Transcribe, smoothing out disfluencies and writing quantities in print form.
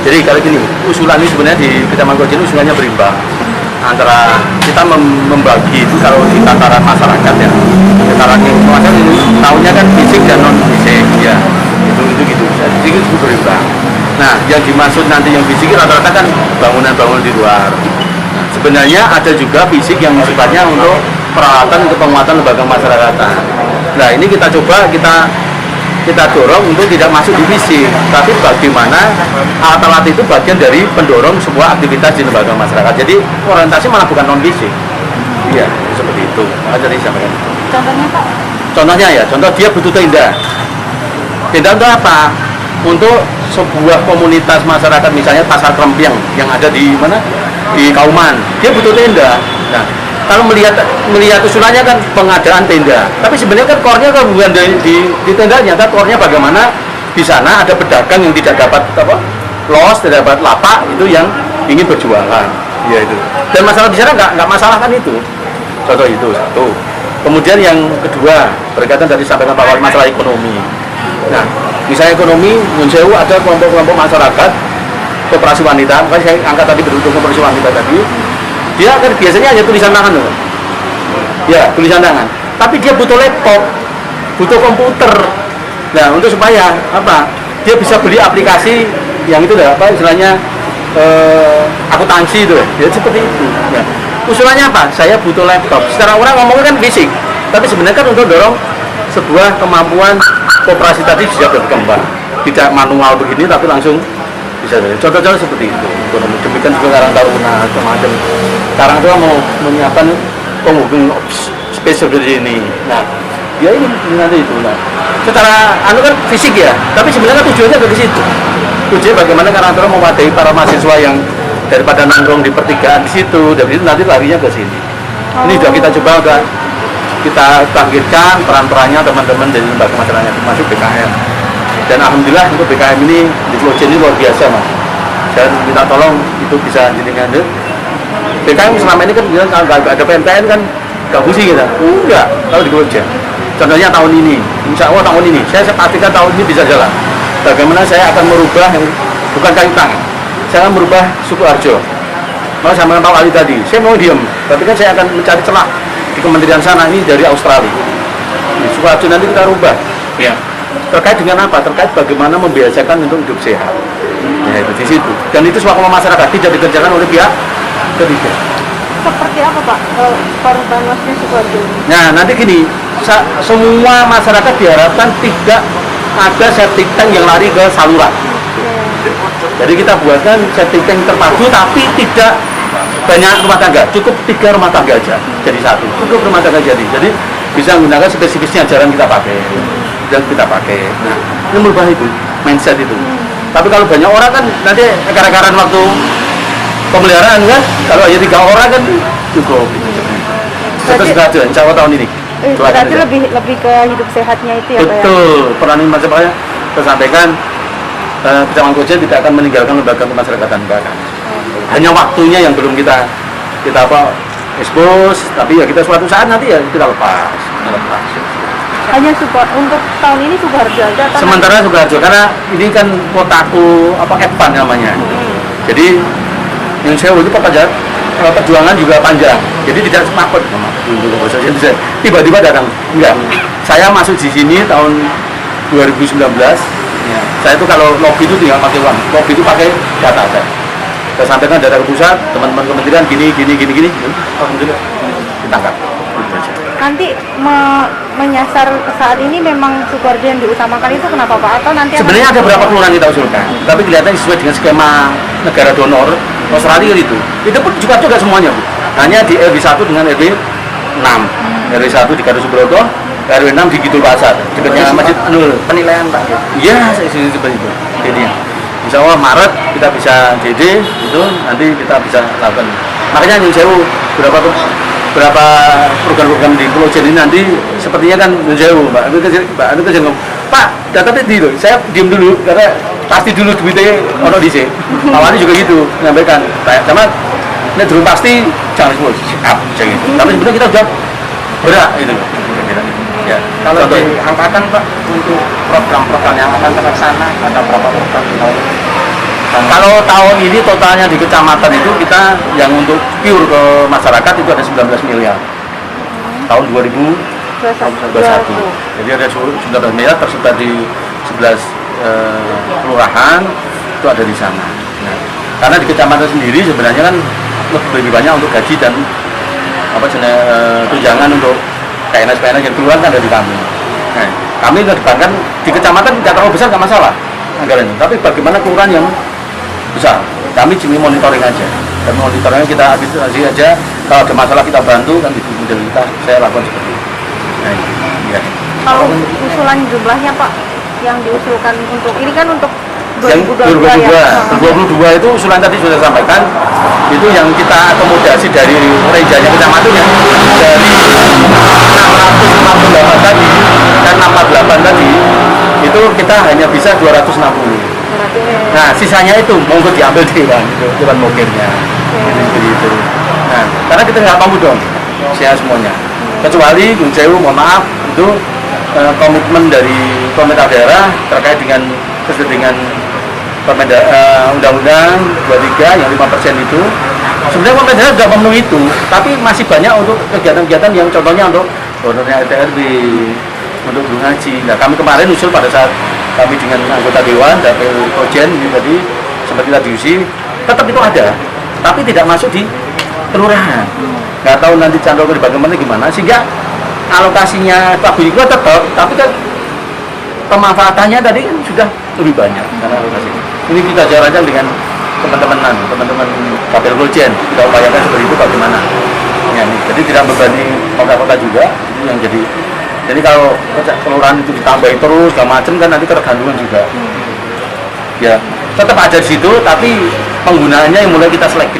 Jadi kalau gini, usulan ini sebenarnya di Kecamatan Kojen usulannya berimbang antara kita membagi itu kalau di tataran masyarakat ya, tataran masyarakat ini tahunya kan fisik dan non fisik ya, itu gitu, jadi itu berimbang. Nah, yang dimaksud nanti yang fisik rata-rata kan bangunan-bangunan di luar. Nah, sebenarnya ada juga fisik yang sifatnya untuk peralatan untuk penguatan lembaga masyarakatan. Nah, ini kita coba kita dorong untuk tidak masuk di fisik, tapi bagaimana alat-alat itu bagian dari pendorong sebuah aktivitas di lembaga masyarakat. Jadi orientasi malah bukan non fisik. Iya, seperti itu. Aja disampaikan. Contohnya Pak? Contohnya ya, contoh dia butuh tenda. Tenda untuk apa? Untuk sebuah komunitas masyarakat, misalnya pasar Krempiang yang ada di mana? Di Kauman. Dia butuh tenda. Nah, kalau melihat usulannya kan pengadaan tenda, tapi sebenarnya kan core-nya kan bukan di tendanya, kan core-nya bagaimana di sana ada pedagang yang tidak dapat los, tidak dapat lapak itu yang ingin berjualan, ya itu. Dan masalah di sana nggak masalah kan itu. Contoh itu satu. Kemudian yang kedua berkaitan tadi sampaikan Pak Wali masalah ekonomi. Nah, misalnya ekonomi, Nyun Sewu ada kelompok-kelompok masyarakat, koperasi wanita, makanya saya angkat tadi beruntung koperasi wanita tadi. Dia kan biasanya hanya tulisan tangan loh. Ya, tulisan tangan. Tapi dia butuh laptop, butuh komputer. Nah, untuk supaya apa? Dia bisa beli aplikasi yang itu istilahnya akuntansi itu ya. Jadi seperti itu. Ya. Usulannya apa? Saya butuh laptop. Secara orang ngomongnya kan fisik, tapi sebenarnya kan untuk dorong sebuah kemampuan koperasi tadi bisa berkembang. Tidak manual begini tapi langsung bisa. Contoh-contoh seperti itu. Demikian juga Karang Taruna semacam. Karang Taruna mau menyiapkan penghubung space seperti ini. Nah, dia ini nanti itu. Nah, secara kan fisik ya, tapi sebenarnya tujuannya ke situ. Tujuannya bagaimana Karang Taruna mewadai para mahasiswa yang daripada nongkrong di pertigaan di situ, dari itu nanti larinya ke sini. Ini sudah kita coba kita bangkitkan peran-perannya teman-teman dari lembaga masyarakat termasuk BKM. Dan alhamdulillah untuk BKM ini di Pulau Jen ini luar biasa Mas. Dan minta tolong itu bisa jenengan deh. BKM selama ini kan bilang kalau nggak ada PMTN kan nggak fungsi kita. Enggak, kalau di Pulau Jen. Contohnya tahun ini, insya Allah tahun ini, saya pastikan tahun ini bisa jalan. Bagaimana saya akan merubah yang bukan kayu tangan, saya akan merubah suku Harjo. Mau sama Pak Wali tadi, saya mau diem, tapi kan saya akan mencari celah di kementerian sana ini dari Australia. Suku Harjo nanti kita rubah. Ya. Terkait dengan apa? Terkait bagaimana membiasakan untuk hidup sehat. Ya itu di situ. Dan itu semua masyarakat tidak dikerjakan oleh pihak ketiga. Seperti apa Pak perubahan luasnya Sukoharjo? Nah nanti gini, semua masyarakat diharapkan tidak ada septic tank yang lari ke saluran. Jadi kita buatkan septic tank terpadu tapi tidak banyak rumah tangga, cukup 3 rumah tangga aja jadi satu, cukup rumah tangga jadi bisa menggunakan spesifiknya jarang kita pakai dan kita pakai. Nah ini merubah itu mindset itu. Tapi kalau banyak orang kan nanti gara-gara waktu pemeliharaan kan, kalau hanya 3 orang kan cukup. Itu sudah ada, insya Allah tahun ini. Berarti lebih ke hidup sehatnya itu ya Pak? Betul, peran ini saya sampaikan. Kecamatan Kojen tidak akan meninggalkan lembaga kemasyarakatan bahkan. Hanya waktunya yang belum kita expose, tapi ya kita suatu saat nanti ya kita lepas. Hanya untuk tahun ini Sukoharjo aja? Sementara Sukoharjo, karena ini kan kotaku Epan namanya. Jadi yang saya itu perjuangan juga panjang. Jadi tidak semaput. Tiba-tiba datang. Enggak. Saya masuk di sini tahun 2019. Ya. Saya itu kalau lobby itu tinggal pakai uang. Lobby itu pakai data saya. Saya sampaikan data ke pusat, teman-teman kementerian gini. Alhamdulillah ditangkap. Nanti menyasar saat ini memang Sukoharjo yang diutamakan itu kenapa Pak? Atau nanti sebenarnya ada beberapa kelurahan kita usulkan, tapi kelihatan sesuai dengan skema negara donor Australia itu pun juga semuanya Bu. Hanya di RW 1 dengan RW 6, RW 1 di Gatot Subroto, RW 6 di Kidul Pasar, dekatnya Masjid Nul. Penilaian Pak? Iya, seperti itu. Jadi insya Allah Maret kita bisa DD itu nanti kita bisa lakukan. Makanya Nyun Sewu berapa program-program di Pulau Jen ini nanti sepertinya kan Nyun Sewu Mbak itu ngomong, Pak data tadi loh, saya diem dulu karena pasti dulu duitnya ono di sini. Awalnya juga gitu menyampaikan, sama ini dulu pasti jangan semua siap, tapi sebenarnya kita sudah berat itu. Ya, kalau diangkatkan Pak untuk program-program yang akan terlaksana ada berapa program di tahun ini? Kalau tahun ini totalnya di kecamatan itu kita yang untuk pure ke masyarakat itu ada 19 miliar. Tahun 2021. 21. Jadi ada 19 miliar tersebar di 11 kelurahan itu ada di sana. Nah, karena di kecamatan sendiri sebenarnya kan lebih banyak untuk gaji dan tunjangan untuk PNS yang keluar kan dari kami. Nah, kami kedepankan di kecamatan tidak terlalu besar nggak masalah anggarannya, tapi bagaimana kelurahan yang besar, kami cuma monitoring aja. Dan monitoringnya kita administrasi aja. Kalau ada masalah kita bantu kan gitu. Saya lakukan seperti itu. Nah, ya. Kalau usulan jumlahnya Pak yang diusulkan untuk ini kan untuk Yang 2022 itu usulan tadi sudah sampaikan, itu yang kita akomodasi dari rejanya kecamatan yang dari 658 tadi dan 68 tadi itu kita hanya bisa 260. Nah sisanya itu monggo diambil dewan mokirnya gitu. Nah karena kita nggak mampu dong saya semuanya, kecuali Guncewu mohon maaf itu komitmen dari pemerintah daerah terkait dengan undang-undang 23 yang 5% itu sebenarnya pemerintah daerah sudah memenuhi itu, tapi masih banyak untuk kegiatan-kegiatan yang contohnya untuk honornya RT/RW, untuk guru ngaji. Nah kami kemarin usul pada saat kami dengan anggota dewan dan Kojen ini tadi seperti kita diusi, tetap itu ada, tapi tidak masuk di kelurahan. Nggak tahu nanti candol bagaimana gimana, sehingga alokasinya Pak Bu itu tetap, tapi kan pemanfaatannya tadi kan sudah lebih banyak karena alokasinya. Ini kita jalankan dengan teman-teman Kapil Kojen, kita upayakan seperti itu bagaimana. Ya, jadi tidak membebani kota-kota juga, itu yang jadi kalau kelurahan itu ditambahin terus segala macam kan nanti ketergantungan juga. Ya, tetap ada di situ, tapi penggunaannya yang mulai kita selektif.